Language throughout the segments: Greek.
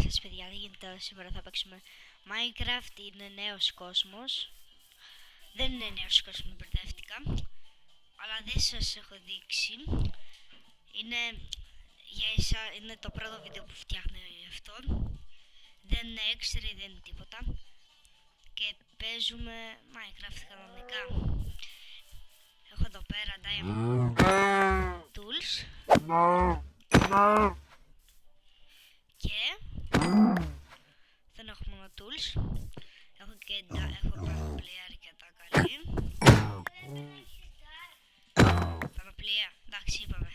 σας παιδιά, τι γίνεται? Σήμερα θα παίξουμε Minecraft, είναι νέος κόσμος. Δεν είναι νέος κόσμος, μπερδεύτηκα. Αλλά δεν σας έχω δείξει. Είναι το πρώτο βίντεο που φτιάχνω γι' αυτό. Δεν είναι έξτρα, δεν είναι τίποτα. Και παίζουμε Minecraft κανονικά. Έχω εδώ πέρα Diamond Tools. Και δεν έχω μόνο tools. Έχω πανοπλία αρκετά καλή. Πανοπλία, εντάξει είπαμε.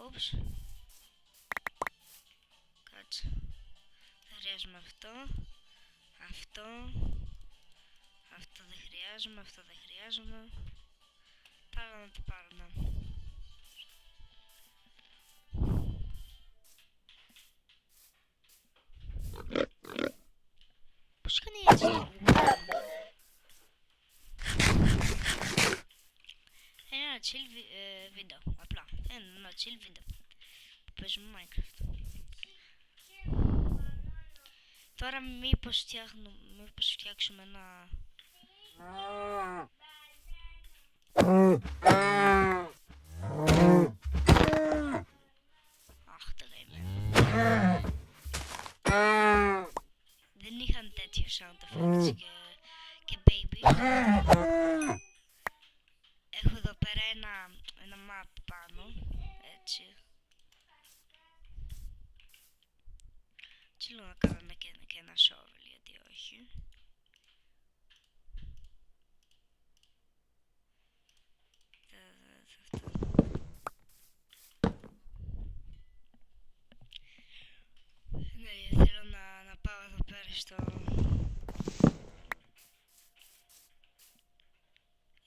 Ούψ. Κάτσε. Θα χρειάζομαι αυτό. Αυτό δεν χρειάζομαι, αυτό δεν χρειάζομαι. Πάρα να το πάρουμε. Πώς κάνει έτσι το ένα chill βίντεο, απλά. Ένα chill βίντεο που παίζουμε Minecraft. Τώρα μήπως φτιάξουμε ένα... Αχ, το λέμε. Δεν είχαν τέτοιο sound effects και baby. Έχω εδώ πέρα ένα map πάνω, έτσι. Τι λέω να κάνουμε και ένα shovel, γιατί όχι. Ναι, θέλω να πάω εδώ πέρα στο...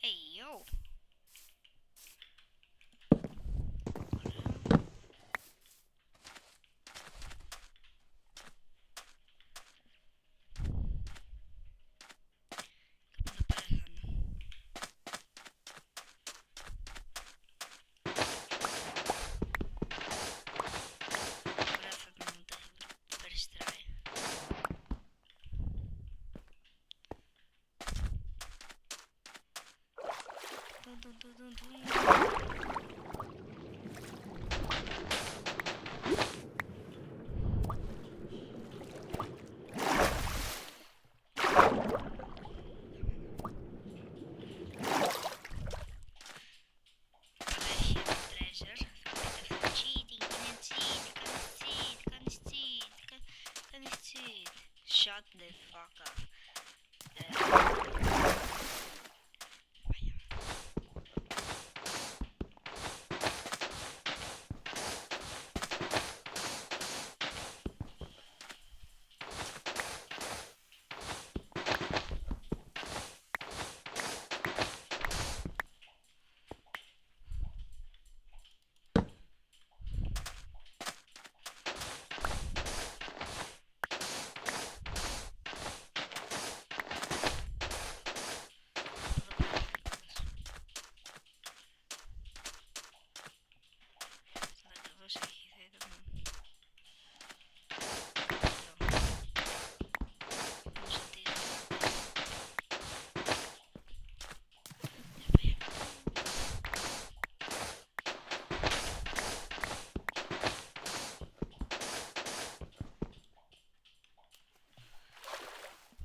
Hey, yo! Shut the fuck up.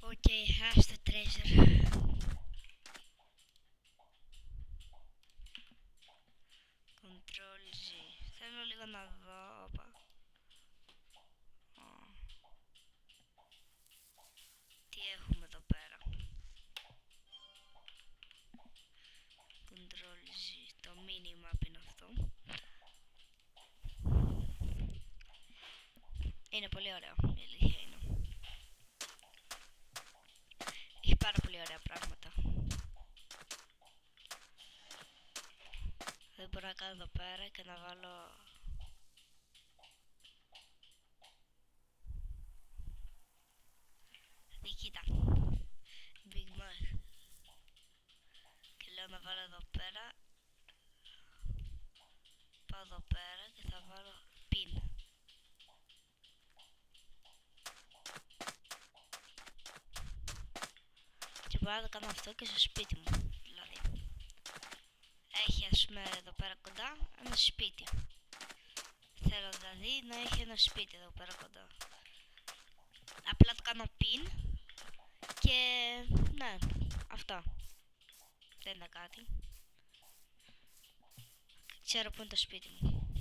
Okay, has the treasure. Control Z. Θέλω λίγο να δω. Οπα. Τι έχουμε εδώ πέρα. Control Z. Το minimap είναι αυτό. Είναι πολύ ωραίο. Η αλήθεια είναι. Έχει πάρα πολύ ωραία πράγματα. Δεν μπορώ να κάνω εδώ πέρα και να βάλω... Κοίτα. Big Mac. Και λέω να βάλω εδώ πέρα εδώ πέρα και θα βάλω pin. Και μπορώ να το κάνω αυτό και στο σπίτι μου. Δηλαδή, έχει ας πούμε εδώ πέρα κοντά ένα σπίτι. Θέλω δηλαδή να έχει ένα σπίτι εδώ πέρα κοντά. Απλά το κάνω pin και ναι, αυτά. Δεν είναι κάτι. Ξέρω που είναι το σπίτι μου.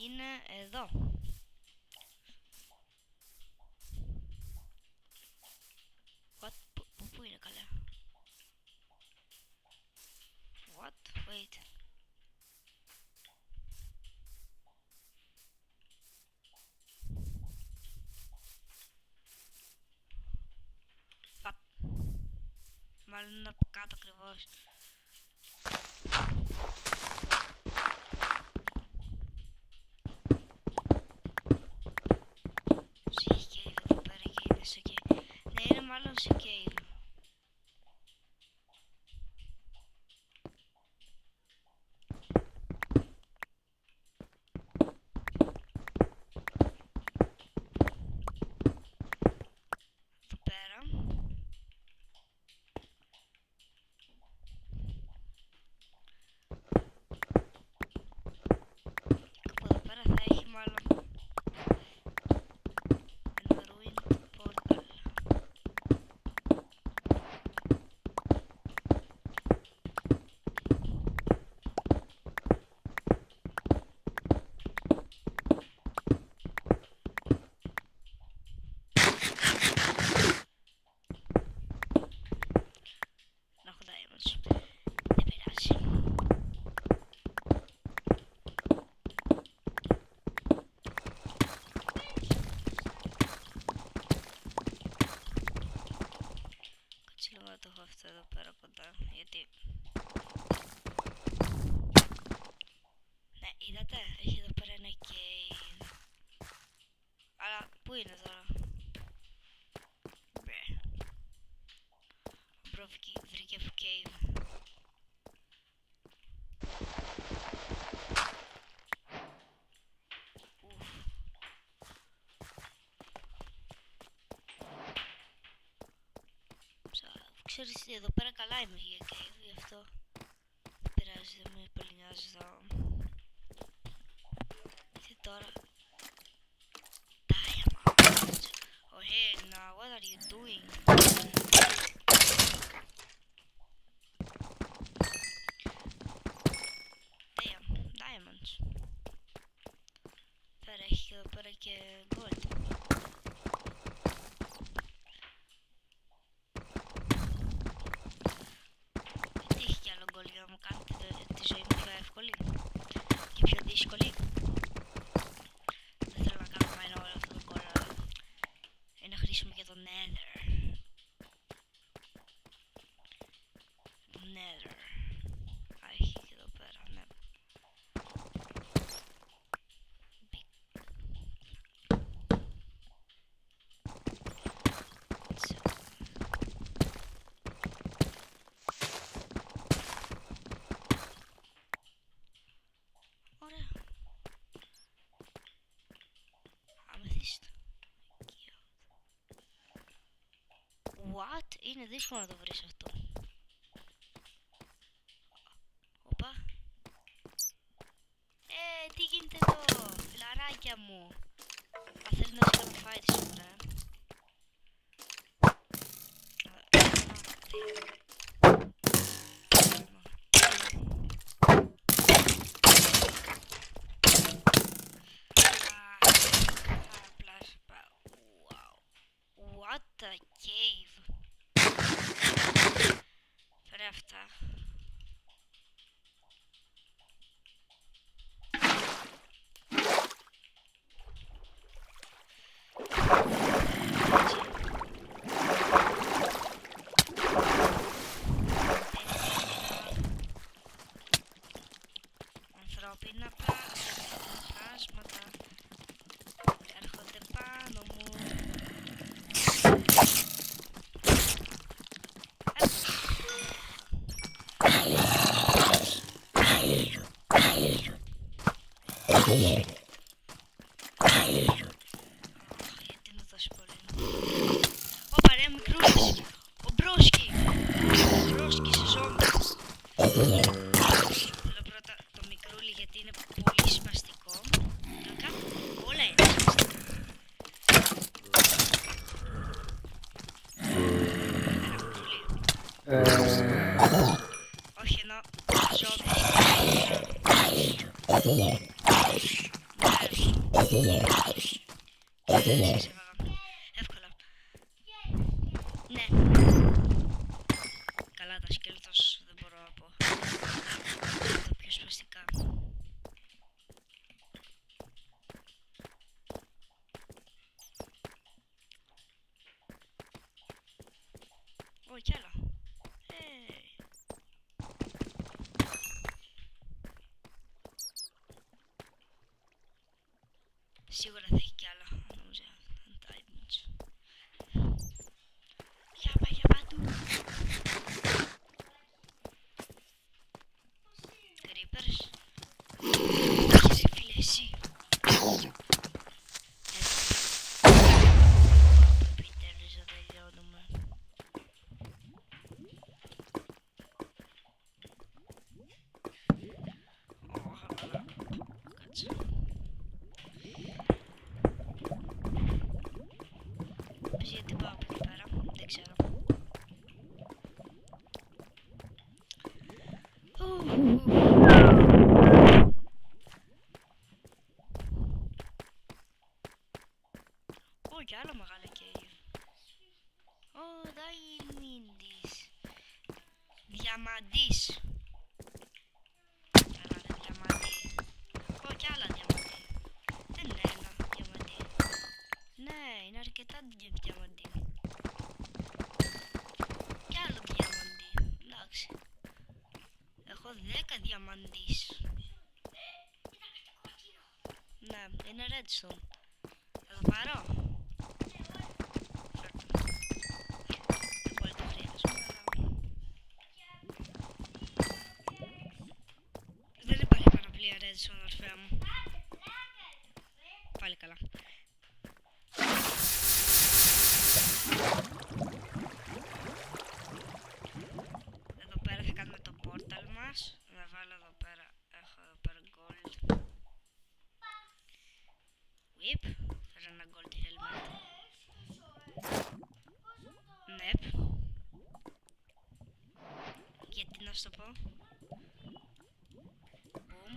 Είναι εδώ. What? Πού είναι καλά? What? Wait. Μάλλον είναι από κάτω ακριβώς. Έχει cave εδώ πέρα και είναι σε cave. Ναι, είναι μάλλον σε cave. Εδώ πέρα. Από εδώ πέρα θα έχει μάλλον ένα ruined portal. Να έχω diamonds. Δεν πειράζει. Κάτσε λίγο να το έχω αυτό εδώ πέρα κοντά, γιατί... Ναι, είδατε, έχει εδώ πέρα ένα cave. Αλλά, πού είναι τώρα? Μπρε. Ο μπρο βρήκε cave. Ουφ. Ξέρεις τι, εδώ πέρα καλά είμαι για cave, γι' αυτό δεν πειράζει, δεν με πολύ νοιάζει εδώ. Τι τώρα? Diamonds. Oh hey, now what are you doing? Damn, diamonds. Πέρα έχει εδώ πέρα και gold. Τι έχει κι άλλο gold για να μου κάνετε τη ζωή μου πιο εύκολη και πιο δύσκολη? Δεν θέλω να κάνω μένα όλο αυτό το κόλλο. Να χρήσουμε και το nether. Nether. Α, έχει και εδώ πέρα, ναι. Ωραία. Αμεθύστο. What? Είναι δύσκολο να το βρεις αυτό. Οπα. Τι γίνεται εδώ, φιλαράκια μου. Αν θέλει να σε φάει τη σίγουρα. What a cave. Φέρε αυτά. Ανθρώπινα πλάσματα έρχονται πάνω μου. Γιατί να δώσει πολύ. Ωπα ρε μικρούλης. Ο Μπρόσκι. Ο Μπρόσκι σε ζόμπι. Θέλω πρώτα το μικρούλι γιατί είναι πολύ σπαστικό. Κακά. Όλα είναι σπαστικά. Ένα μικρούλι. Όχι ενώ ζόμπι. Εύκολα. Ναι. Καλά τα σκέλτος δεν μπορώ να πω. Το πιο σπαστικά. Ω, κι άλλα. Σίγουρα θα έχει κι άλλα. Νομίζω diamonds. Για παντού. Creepers. Όχι ρε φίλε εσύ. Επιτέλους θα τελειώνουμε. Κάτσε. Γιατί πάω από εκεί πέρα, δεν ξέρω. Ω, κι άλλο μεγάλο cave. Ω, diamondis. Διαμαντής. Καλά ρε διαμαντή. Ω, κι άλλα διαμαντή. Δεν είναι ένα διαμαντή. Ναι, είναι αρκετά διαμαντή. Κι άλλο διαμαντή. Εντάξει. Έχω 10 διαμαντής. Ναι, είναι redstone. Θα το πάρω. Δεν πολύ το χρειάζομαι, αλλά... Δεν υπάρχει παραπλία redstone, ορφέα μου. Πάλι καλά. Εδώ πέρα θα κάνουμε το portal μας. Να βάλω εδώ πέρα. Έχω εδώ πέρα gold. Whip. Θέλω ένα gold helmet. Νεπ. Γιατί να σου το πω. Boom.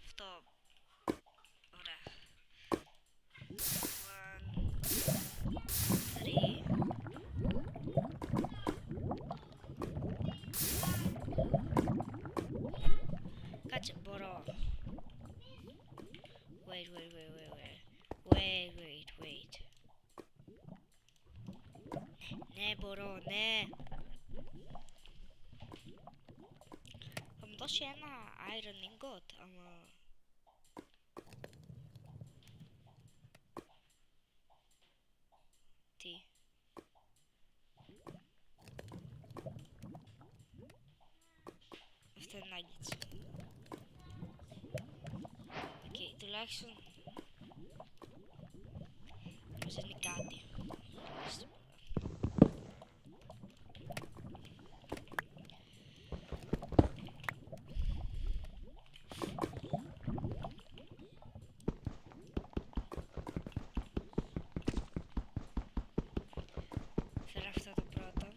Αυτό. Ωραία. 1, 3. Κάτσε, μπορώ. Wait. Ναι, μπορώ, ναι. Θα μου δώσει ένα iron ingot, άμα... Τι. Αυτό είναι nuggets. Οκ, τουλάχιστον... Μας είναι κάτι. Φέρω αυτό το πρώτο.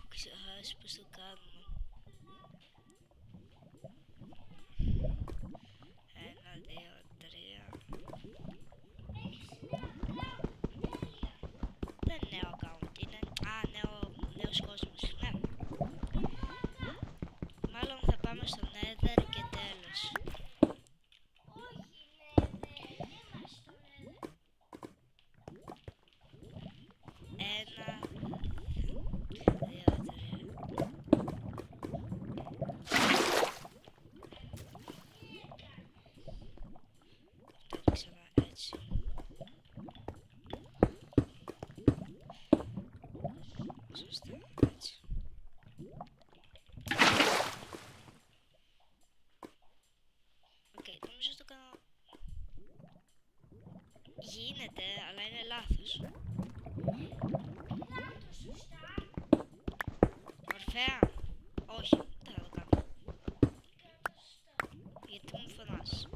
Ξεχάσει πως το κάνουμε. 1, 2, 3. Δεν είναι νέο account, είναι... νέος κόσμος, ναι. Μάλλον θα πάμε στο Nether και τέλος. Σωστά, έτσι. Οκ, νομίζω το κάνω... Γίνεται, αλλά είναι λάθος. Ορφέα, όχι, δεν θα το κάνω. Γιατί μου φωνάζεις.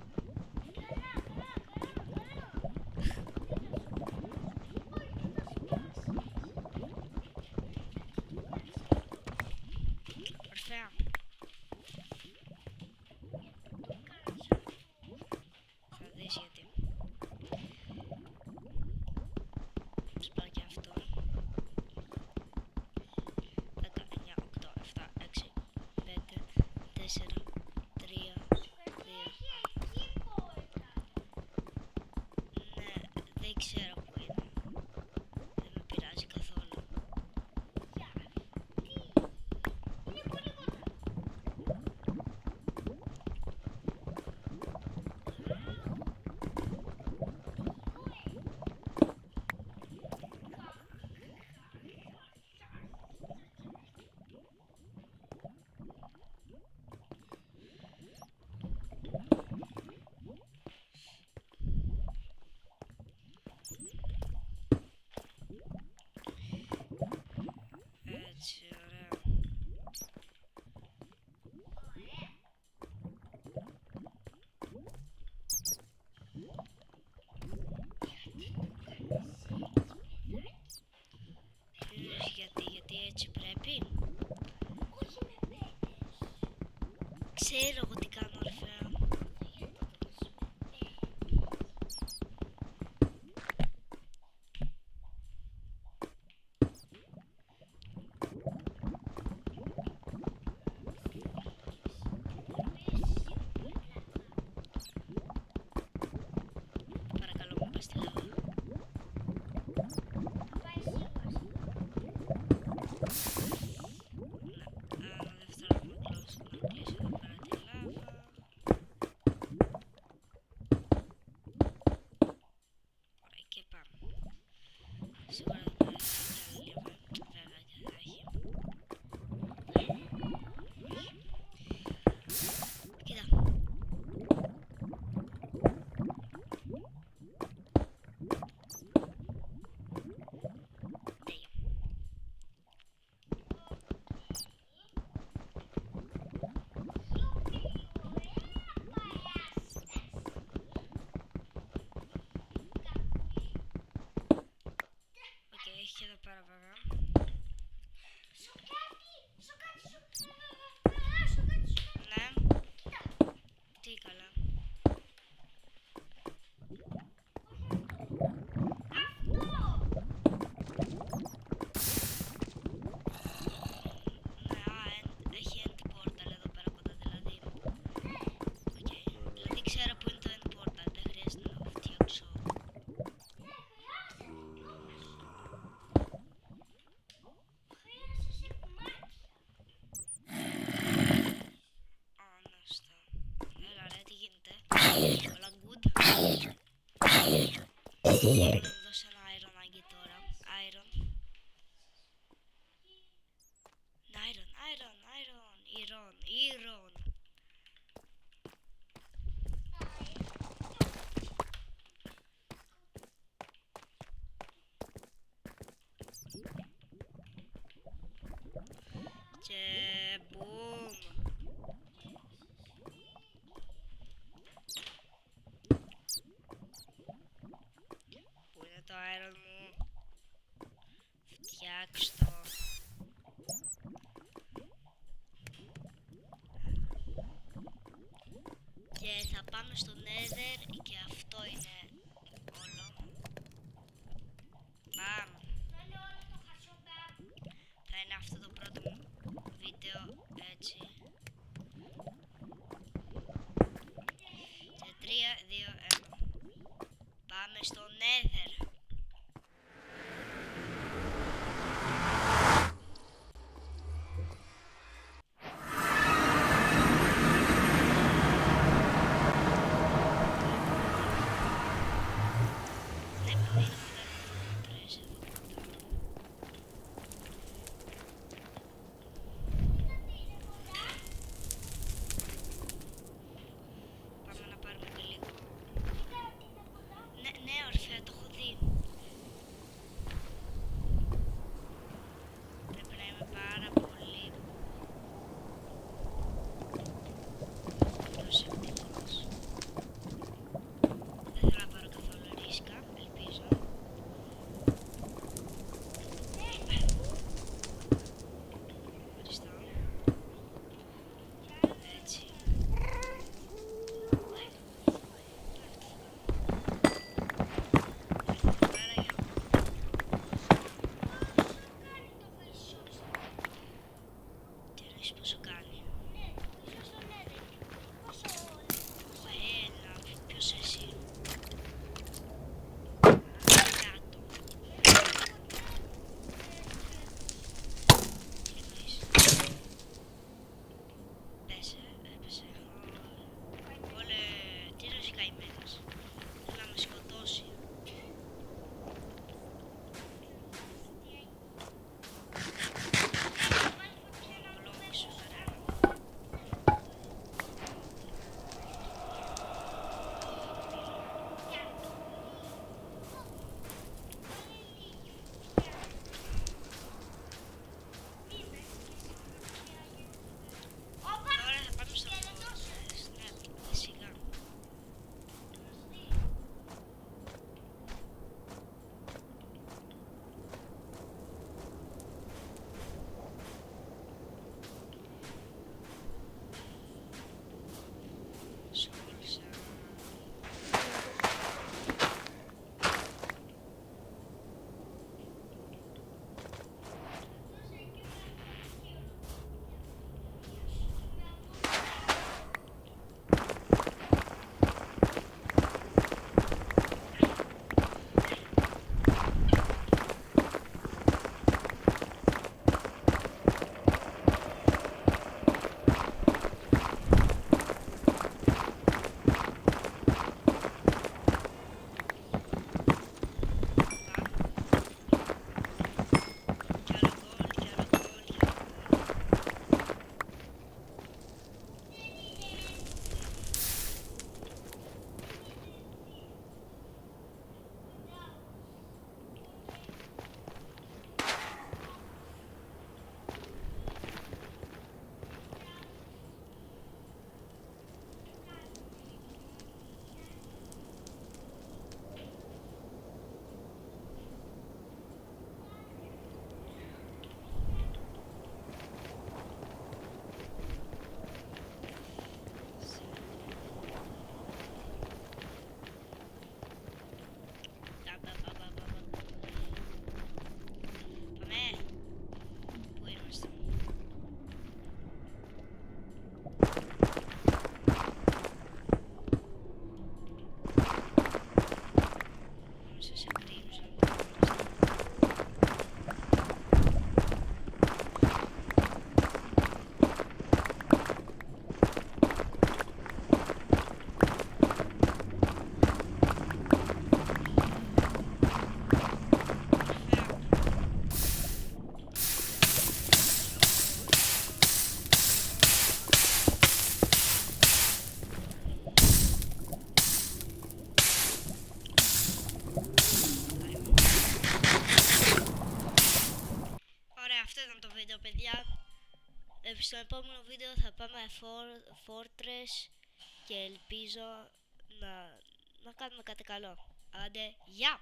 Ορφέα. Θα δεις γιατί. Σπάω και αυτό. 10, 9, 8, 7, 6, 5, 4, 3, 2, ναι, δεν ξέρω που είναι. Δεν με πειράζει καθόλου. Έτσι, ωραία. Γιατί έτσι πρέπει. Ξέρω εγώ τι κάνω, Ορφέα. Παρακαλώ, μου πας στη λάβα. Ένα δεύτερο να κλείσω εδώ πέρα τη λάβα. Ωραία, και πάμε. Σίγουρα εδώ πέρα θα είναι λίγο βέβαια και θα έχει. Κοίτα. Τέλεια. Οκ, έχει και εδώ πέρα βέβαια. Ναι. Τι καλά. Ναι, έχει end portal εδώ πέρα κοντά δηλαδή. Οκ. Δηλαδή ξέρω που είναι το end portal, δεν χρειάζεται να το φτιάξω. Α, ναι, σωστά. Έλα ρε, τι γίνεται. Όλα good. Να μου δώσει ένα iron άγκη τώρα. Iron. Iron. Και boom. Πού είναι το iron μου? Φτιάξ' το. Και θα πάμε στο Nether και αυτό είναι όλο. Μπαμ. Θα είναι αυτό το πρώτο μου βίντεο έτσι. Σε 3, 2, 1. Πάμε στο Nether. στο επόμενο βίντεο θα πάμε Fortress και ελπίζω να κάνουμε κάτι καλό. Άντε, γεια!